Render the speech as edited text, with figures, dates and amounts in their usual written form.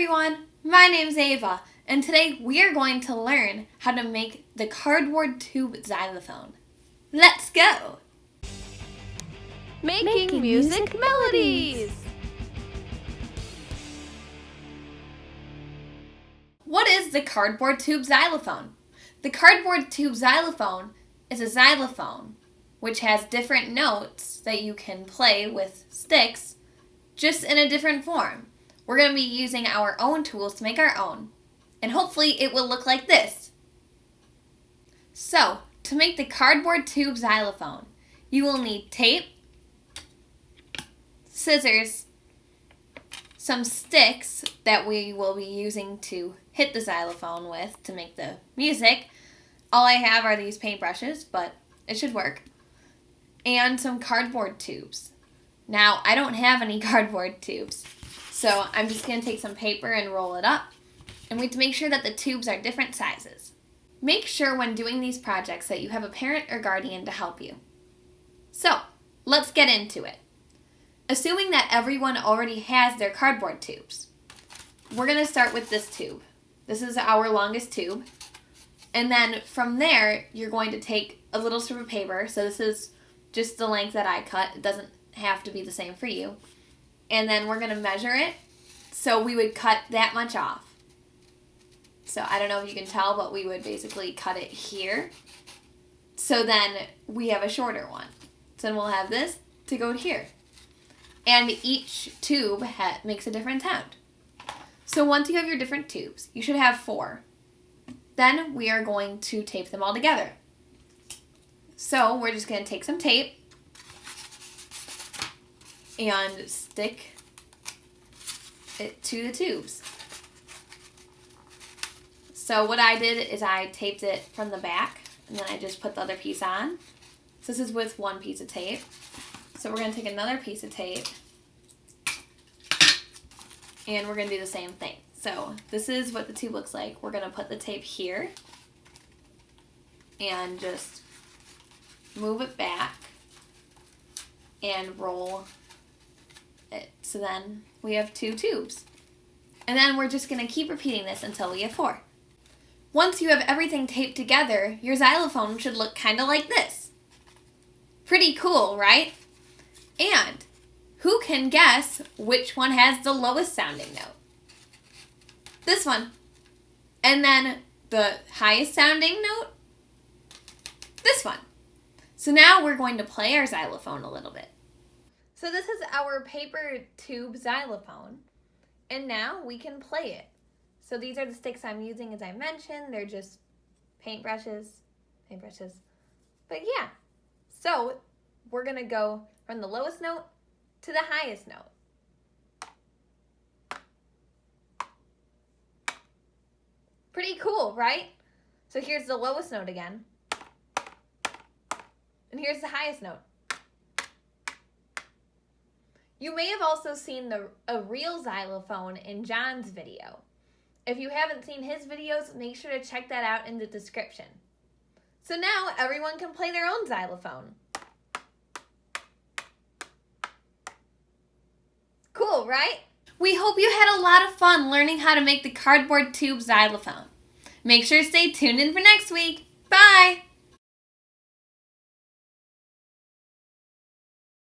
everyone, my name's Ava, and today we are going to learn how to make the cardboard tube xylophone. Let's go! Making music melodies! What is the cardboard tube xylophone? The cardboard tube xylophone is a xylophone which has different notes that you can play with sticks, just in a different form. We're going to be using our own tools to make our own, and hopefully it will look like this. So, to make the cardboard tube xylophone, you will need tape, scissors, some sticks that we will be using to hit the xylophone with to make the music. All I have are these paintbrushes, but it should work. And some cardboard tubes. Now, I don't have any cardboard tubes, so I'm just going to take some paper and roll it up, and we have to make sure that the tubes are different sizes. Make sure when doing these projects that you have a parent or guardian to help you. So, let's get into it. Assuming that everyone already has their cardboard tubes, we're going to start with this tube. This is our longest tube, and then from there, you're going to take a little strip of paper, so this is just the length that I cut. It doesn't have to be the same for you. And then we're going to measure it, so we would cut that much off. So I don't know if you can tell, but we would basically cut it here. So then we have a shorter one. So then we'll have this to go here. And each tube makes a different sound. So once you have your different tubes, you should have 4. Then we are going to tape them all together. So we're just going to take some tape and stick it to the tubes. So what I did is I taped it from the back, and then I just put the other piece on. So this is with one piece of tape. So we're going to take another piece of tape, and we're going to do the same thing. So this is what the tube looks like. We're going to put the tape here and just move it back and roll it. So then we have 2 tubes. And then we're just going to keep repeating this until we have 4. Once you have everything taped together, your xylophone should look kind of like this. Pretty cool, right? And who can guess which one has the lowest sounding note? This one. And then the highest sounding note? This one. So now we're going to play our xylophone a little bit. So this is our paper tube xylophone, and now we can play it. So these are the sticks I'm using, as I mentioned. They're just paintbrushes. But yeah, so we're going to go from the lowest note to the highest note. Pretty cool, right? So here's the lowest note again. And here's the highest note. You may have also seen a real xylophone in John's video. If you haven't seen his videos, make sure to check that out in the description. So now everyone can play their own xylophone. Cool, right? We hope you had a lot of fun learning how to make the cardboard tube xylophone. Make sure to stay tuned in for next week. Bye!